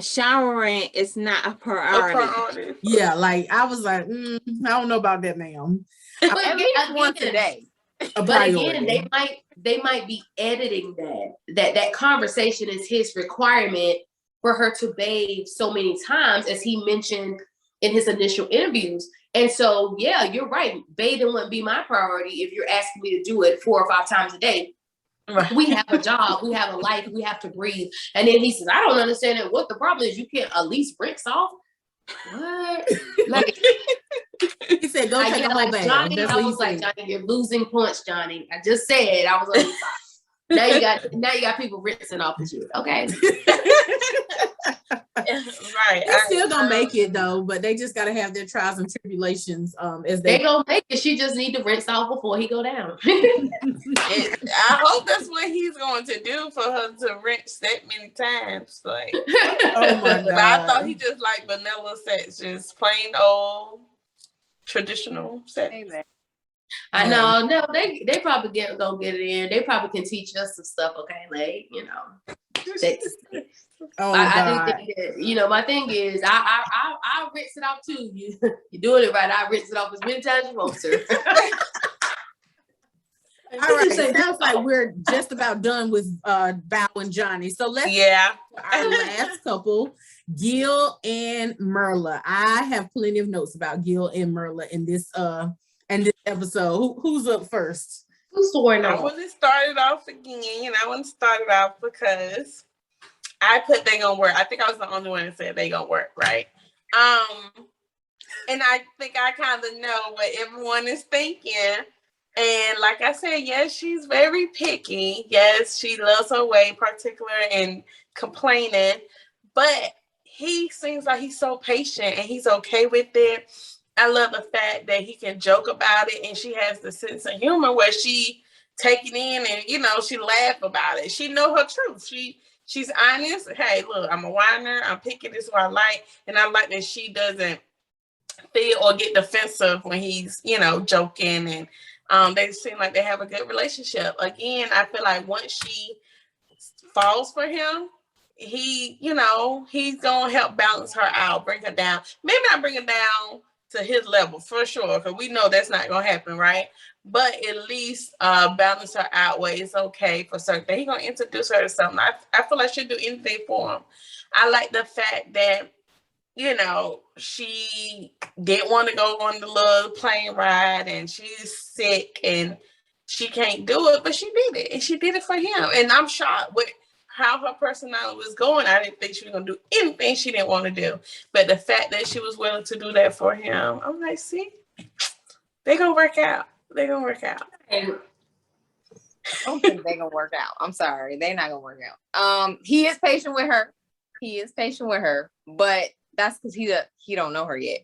showering is not a priority. Priority. yeah, like I was like, I don't know about that, ma'am. But At least once a day. A But priority. again, they might be editing that conversation is his requirement for her to bathe so many times, as he mentioned in his initial interviews. And so, yeah, you're right. Bathing wouldn't be my priority if you're asking me to do it 4 or 5 times a day. Right. We have a job, we have a life, we have to breathe. And then he says, I don't understand it. What the problem is, you can't at least rinse off? What? Like, He said, go take a whole bath. Johnny, That's I what he was like, said. Johnny, you're losing points, Johnny. I just said I was on the side. Now you got people rinsing off the shit. Okay. Right. They're still gonna make it though, but they just gotta have their trials and tribulations as They they gonna make it. She just need to rinse off before he go down. I hope that's what he's going to do for her to rinse that many times. Like, oh my but I thought god. he just like vanilla sex, just plain old traditional sex. Amen. I know. No, they probably gonna get it in. They probably can teach us some stuff. Okay, like, you know. Oh my I god. think that, my thing is, I'll rinse it off too. You're doing it right. I rinse it off as many times as you want to. All right, so it sounds like we're just about done with Bao and Johnny. So let's Yeah. our last couple, Gil and Merla. I have plenty of notes about Gil and Merla in this episode. Who's up first? Who's sworn I on? want to start it off again, and I want to start it off because I put they gonna work. I think I was the only one that said they gonna work, right? And I think I kind of know what everyone is thinking. And like I said, yes, she's very picky. Yes, she loves her way, particular and complaining. But he seems like he's so patient and he's okay with it. I love the fact that he can joke about it, and she has the sense of humor where she take it in and she laugh about it. She know her truth. She's honest. Hey, look, I'm a whiner. I'm picky. This is what I like, and I like that she doesn't feel or get defensive when he's joking, and they seem like they have a good relationship. Again, I feel like once she falls for him, he's gonna help balance her out, bring her down. Maybe not bring her down to his level for sure, because we know that's not gonna happen, right? But at least balance her out where it's okay for certain things. He's gonna introduce her to something. I feel like she'll do anything for him. I like the fact that she didn't want to go on the little plane ride, and she's sick and she can't do it, but she did it, and she did it for him. And I'm shocked with how her personality was going. I didn't think she was gonna do anything she didn't want to do, but the fact that she was willing to do that for him, I'm like, see, they're gonna work out. They're gonna work out. I don't think they're gonna work out. I'm sorry, they're not gonna work out. He is patient with her. But that's because he don't know her yet.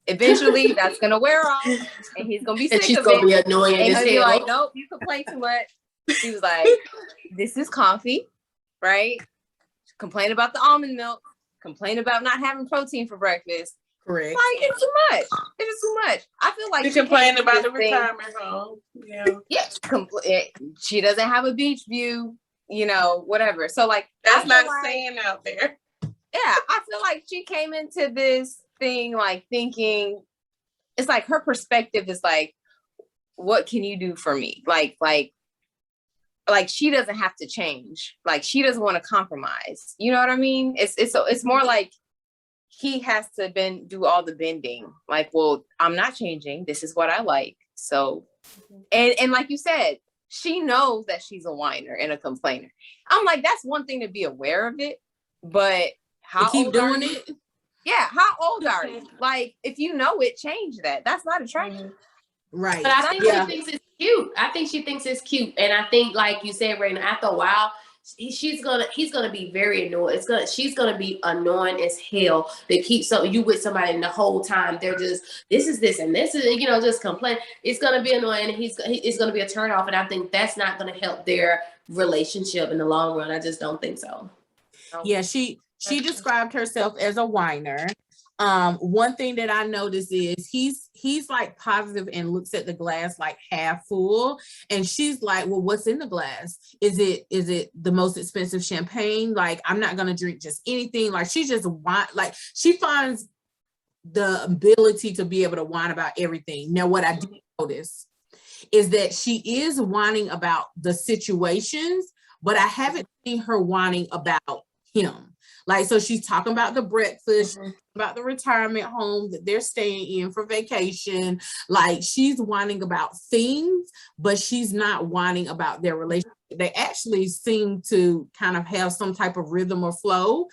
Eventually, that's gonna wear off, and he's gonna be sick And she's of gonna it. be annoying And as he'll be hell. like, nope, you complain too much. He was like, this is coffee, right? Complain about the almond milk. Complain about not having protein for breakfast. Correct. Like, it's too much. It is too much. I feel like You she complain can't do about the this thing. retirement home. Yeah. Yeah, she doesn't have a beach view, whatever. So like, That's I feel not like, saying out there. yeah, I feel like she came into this thing like thinking, it's like her perspective is like, what can you do for me? Like she doesn't have to change. Like she doesn't want to compromise. You know what I mean? It's more like he has to do all the bending. Like, well, I'm not changing. This is what I like. So, and like you said, she knows that she's a whiner and a complainer. I'm like, that's one thing to be aware of it, but how To keep old are doing you? it. Yeah, how old are you? Like, if you know it, change that. That's not attractive. Right. But I think Yeah. she thinks it's cute. I think she thinks it's cute, and I think, like you said, Raina, after a while, he's gonna be very annoying. She's gonna be annoying as hell to keep you with somebody, and the whole time they're just this is just complain. It's gonna be annoying, and it's gonna be a turn off, and I think that's not gonna help their relationship in the long run. I just don't think so. Yeah, she described herself as a whiner. One thing that I noticed is he's like positive and looks at the glass like half full, and she's like, well, what's in the glass? Is it the most expensive champagne? Like, I'm not gonna drink just anything. Like, she just she finds the ability to be able to whine about everything. Now, what I did notice is that she is whining about the situations, but I haven't seen her whining about him. Like, so she's talking about the breakfast, about the retirement home that they're staying in for vacation. Like, she's whining about things, but she's not whining about their relationship. They actually seem to kind of have some type of rhythm or flow.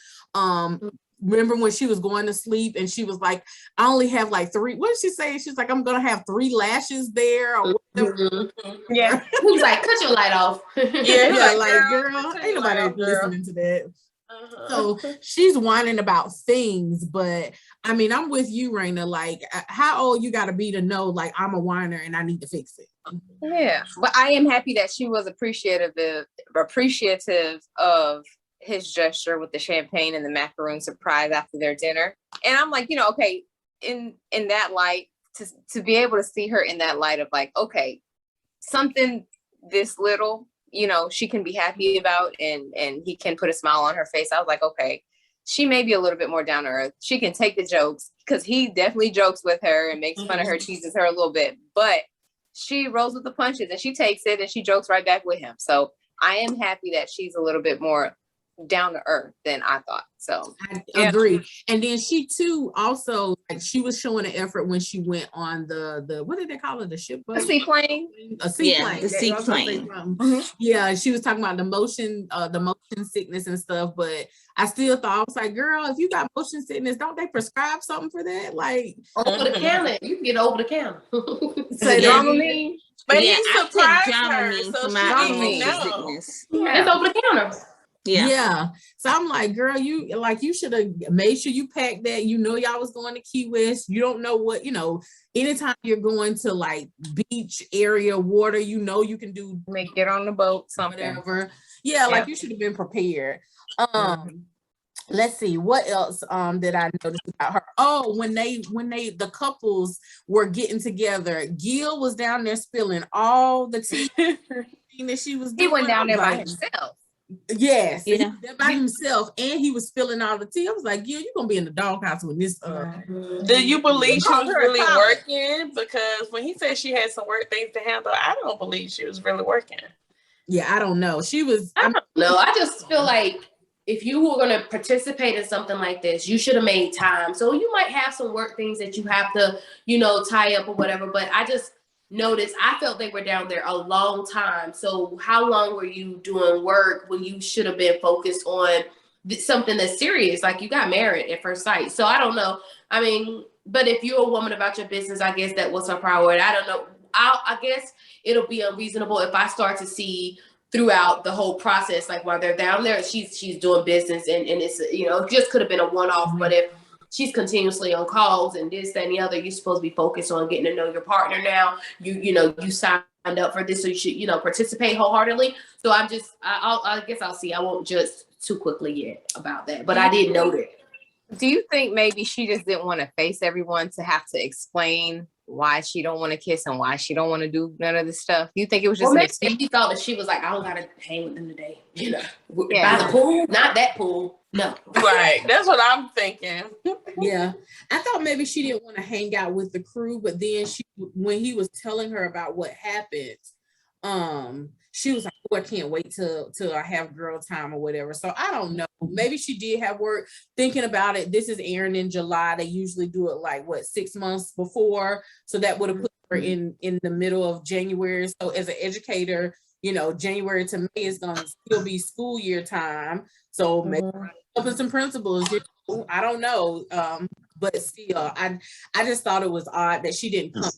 Remember when she was going to sleep and she was like, I only have like 3, what did she say? She's like, I'm gonna have 3 lashes there or whatever. Yeah. He was like, cut your light off. Yeah, like, girl, turn ain't your light nobody off, girl. listening to that. So she's whining about things, but I mean, I'm with you, Raina. Like, how old you gotta be to know, like, I'm a whiner and I need to fix it. Yeah, but I am happy that she was appreciative of his gesture with the champagne and the macaroon surprise after their dinner. And I'm like, okay, in that light, to be able to see her in that light of like, okay, something this little, she can be happy about, and he can put a smile on her face. I was like, okay, she may be a little bit more down to earth. She can take the jokes, because he definitely jokes with her and makes fun of her, teases her a little bit, but she rolls with the punches and she takes it and she jokes right back with him. So I am happy that she's a little bit more down to earth than I thought. So I agree. And then she too also, like, she was showing an effort when she went on the what did they call it, the ship boat? a seaplane. A seaplane. The seaplane. Yeah, she was talking about the motion sickness and stuff, but I still thought, I was like, girl, if you got motion sickness, don't they prescribe something for that? Like, Over the counter. You can get over the counter. Say Dramamine. But Yeah, he I take surprised her, Dramamine so for she my didn't motion know. sickness. It's over the counter. Yeah. So I'm like, girl, you should have made sure you packed that. Y'all was going to Key West. You don't know what, anytime you're going to like beach area, water, you can do Get on the boat, something. whatever. Yeah, like you should have been prepared. Let's see what else did I notice about her. Oh, when the couples were getting together, Gil was down there spilling all the tea that she was doing. He went down there by Like, himself. yes, Yeah. he was there by himself, and he was spilling all the tea. I was like, Gil, you're gonna be in the doghouse when this Do you believe she was really working? Because when he said she had some work things to handle, I don't believe she was really working. Yeah, I don't know. She was. No, I just feel like if you were going to participate in something like this, you should have made time. So you might have some work things that you have to, tie up or whatever. But I just noticed, I felt they were down there a long time. So how long were you doing work when you should have been focused on something that's serious? Like, you got married at first sight. So I don't know. I mean, but if you're a woman about your business, I guess that was her priority. I don't know. I guess it'll be unreasonable if I start to see throughout the whole process, like while they're down there, she's doing business and it's, it just could have been a one-off. But if she's continuously on calls and this, that, and the other, you're supposed to be focused on getting to know your partner now. You signed up for this, so you should, participate wholeheartedly. So I guess I'll see. I won't judge too quickly yet about that, but I did note it. Do you think maybe she just didn't want to face everyone to have to explain why she don't want to kiss and why she don't want to do none of this stuff? You think it was just maybe she thought that she was like, I don't gotta hang with them today. Yeah. By the pool, not that pool. No. Right. That's what I'm thinking. Yeah, I thought maybe she didn't want to hang out with the crew, but then when he was telling her about what happened, she was like, oh, I can't wait till I have girl time or whatever. So I don't know. Maybe she did have work. Thinking about it, this is airing in July. They usually do it like 6 months before. So that would have put her in the middle of January. So as an educator, January to May is gonna still be school year time. So maybe helping some principals. I don't know. But still, I just thought it was odd that she didn't come.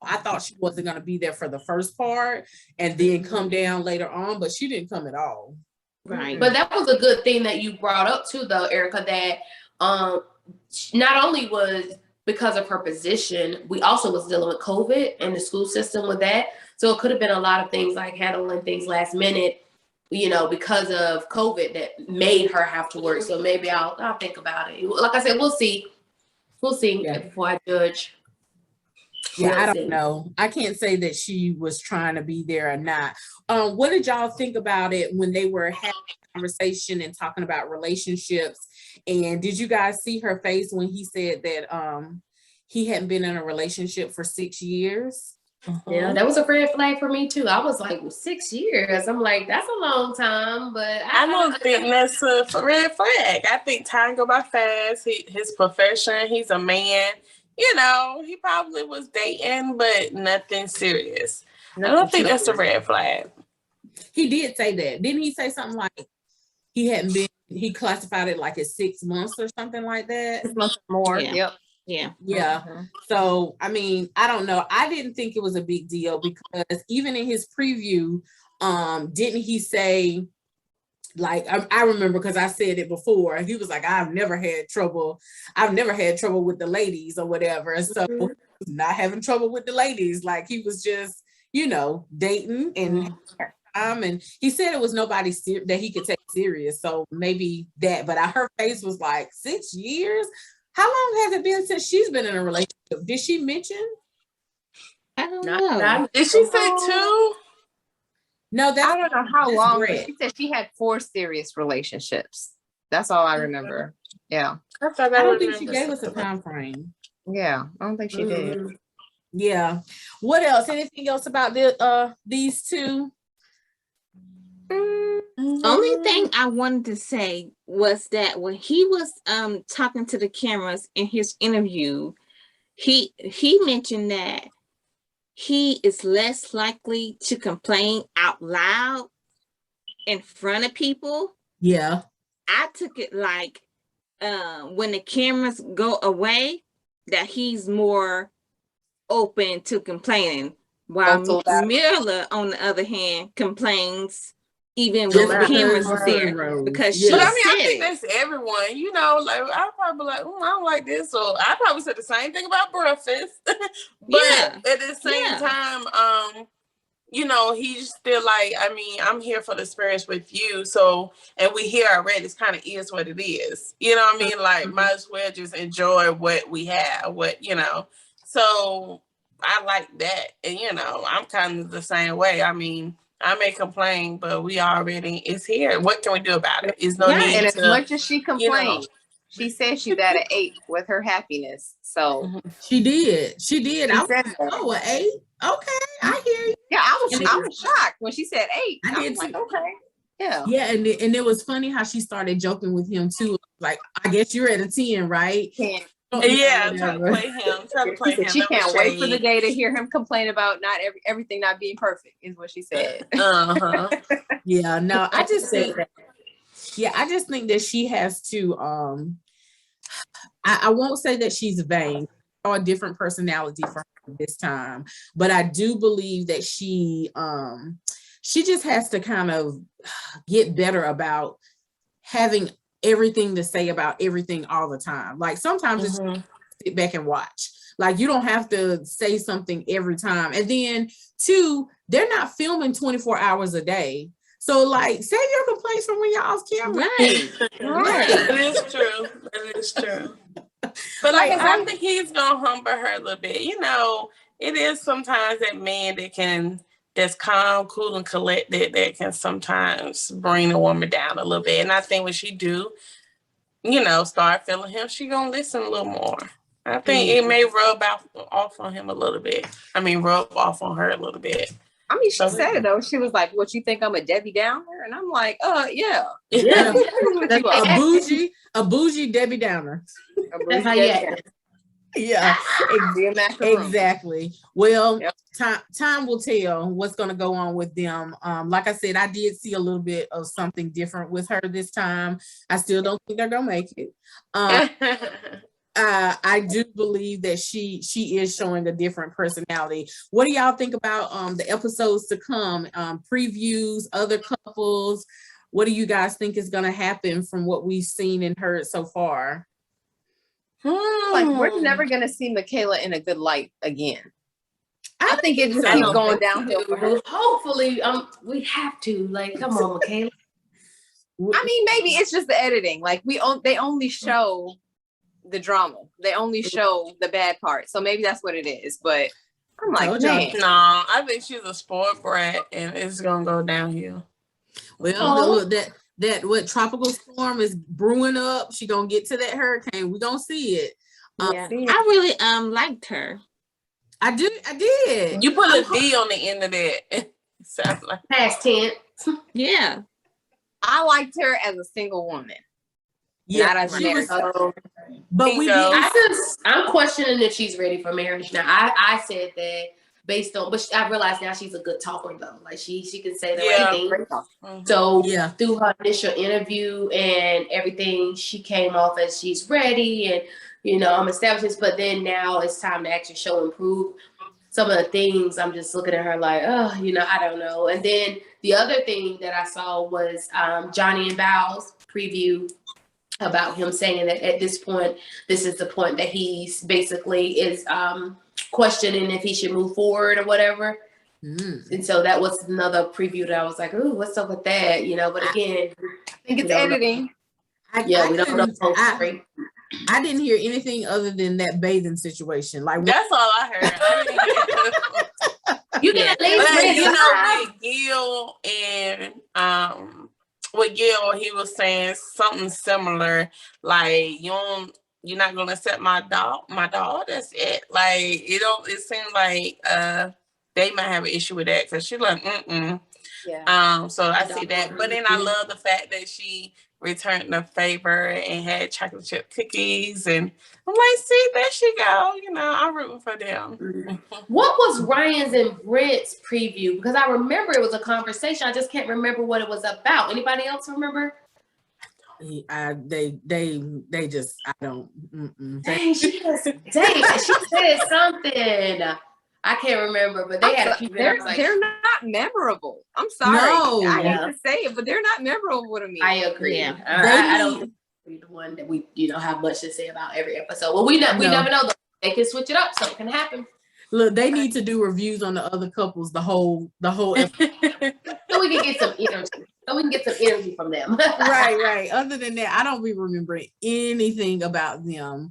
I thought she wasn't going to be there for the first part and then come down later on, but she didn't come at all. Right. But that was a good thing that you brought up too, though, Erica, that not only was because of her position, we also was dealing with COVID and the school system with that. So it could have been a lot of things like handling things last minute, because of COVID that made her have to work. So maybe I'll think about it. Like I said, we'll see. Before I judge. Yeah, I don't know. I can't say that she was trying to be there or not. What did y'all think about it when they were having a conversation and talking about relationships? And did you guys see her face when he said that he hadn't been in a relationship for 6 years? Yeah, that was a red flag for me too. I was like, well, 6 years. I'm like, that's a long time, but I don't think that's a red flag. I think time go by fast. His profession, he's a man. You know, he probably was dating, but nothing serious. I don't think that's a red flag. He did say that. Didn't he say something like he classified it like as 6 months or something like that? 6 months or more. Yeah. Yep. Yeah. Yeah. So, I mean, I don't know. I didn't think it was a big deal because even in his preview, didn't he say, like, I remember because I said it before, he was like, I've never had trouble with the ladies or whatever. So not having trouble with the ladies. Like he was just, dating and and he said it was nobody that he could take serious. So maybe that, but her face was like 6 years. How long has it been since she's been in a relationship? Did she mention? I don't know. Did she say 2? No, I don't know how long, but Brett. she said she had 4 serious relationships. That's all I remember. Yeah. I don't think she gave us a time frame. Yeah, I don't think she did. Yeah. What else? Anything else about these two? Only thing I wanted to say was that when he was talking to the cameras in his interview, he mentioned that he is less likely to complain out loud in front of people. Yeah. I took it like when the cameras go away, that he's more open to complaining, while Mila, on the other hand, complains even when the cameras are there because she. But I mean, I think that's everyone. Like I probably like, I don't like this, or I probably said the same thing about breakfast. But at the same time, he's still like, I mean, I'm here for the experience with you. So, and we here already, it's kind of is what it is. You know what I mean? Like, might as well just enjoy what we have, So I like that. And, I'm kind of the same way. I mean, I may complain, but it's here. What can we do about it? It's no need and to, as much as she complained, she said she's at an 8 with her happiness. So she did. I was like, an 8. Okay, I hear you. Yeah, I was shocked when she said 8. I did like, too. okay. Yeah. Yeah, and it was funny how she started joking with him too. Like, I guess you're at a 10, right? 10. Yeah, trying to play him. She can't wait for the day to hear him complain about everything not being perfect, is what she said. Yeah, no, I just think that she has to I won't say that she's vain or a different personality for her this time, but I do believe that she just has to kind of get better about having everything to say about everything all the time. Like sometimes it's just sit back and watch. Like you don't have to say something every time. And then 2, they're not filming 24 hours a day. So like save your complaints from when y'all off camera. Right. That is true. But like I think he's gonna humble her a little bit. It is sometimes that man that's calm, cool, and collected that can sometimes bring a woman down a little bit. And I think when she do, start feeling him, she gonna listen a little more. I think it may rub off on him a little bit. I mean, rub off on her a little bit. I mean, she said it though. She was like, "What, you think I'm a Debbie Downer?" And I'm like, yeah. A bougie Debbie Downer. That's how you act. Yeah, exactly. Well, time will tell what's going to go on with them. Like I said, I did see a little bit of something different with her this time. I still don't think they're going to make it. I do believe that she is showing a different personality. What do y'all think about the episodes to come? Previews, other couples. What do you guys think is going to happen from what we've seen and heard so far? Like we're never gonna see Michaela in a good light again. I think it just keeps going downhill for her. Hopefully, we have to. Like, come on, Michaela. I mean, maybe it's just the editing. Like they only show the drama. They only show the bad part. So maybe that's what it is. But I'm like, man. No, I think she's a spoiled brat, and it's gonna go downhill. Well, what tropical storm is brewing up. She gonna get to that hurricane. We gonna see it. I really liked her. I did. You put a D on the end of that. Sounds like Past tense. Yeah. I liked her as a single woman. Yeah, Not as she married. was, but we Bingo. didn't. I'm questioning if she's ready for marriage now. I said that based on, but I realize now she's a good talker though. Like she can say the right thing. Mhm. So Yeah. through her initial interview and everything, she came off as she's ready and I'm established this, but then now it's time to actually show and prove some of the things. I'm just looking at her like, oh, I don't know. And then the other thing that I saw was Johnny and Val's preview about him saying that at this point, this is the point that he's basically is questioning if he should move forward or whatever. And so that was another preview that I was like, ooh, what's up with that? But again, I think it's editing. we don't know. I didn't hear anything other than that bathing situation. Like That's all I heard. You can at least But, with Gil and with Gil, he was saying something similar, like you're not gonna accept my dog. That's it. Like it seems like they might have an issue with that because she's like, Yeah. So I see that. But then I love the fact that she returned the favor and had chocolate chip cookies, and I'm like, see, there she go. I'm rooting for them. What was Ryan's and Brent's preview? Because I remember it was a conversation. I just can't remember what it was about. Anybody else remember? They just, I don't. Dang, she said something. I can't remember, but they had a few. They're not memorable. I'm sorry. No. I hate to say it, but they're not memorable to me. I agree. Yeah. I don't be the one that we have much to say about every episode. Well, we never know. They can switch it up. Something can happen. Look, they need to do reviews on the other couples the whole episode. So we can get some energy from them. right. Other than that, I don't be remembering anything about them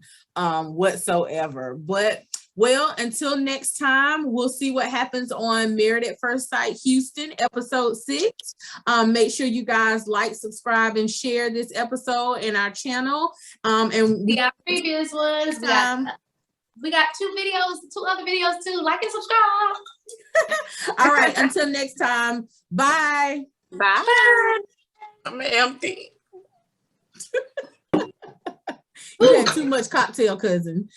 whatsoever. But well, until next time, we'll see what happens on Married at First Sight Houston, episode 6. Make sure you guys like, subscribe, and share this episode in our channel. And we got previous ones. We got 2 other videos too. Like and subscribe. All right, until next time. Bye. Bye. I'm empty. You had too much cocktail, cousin.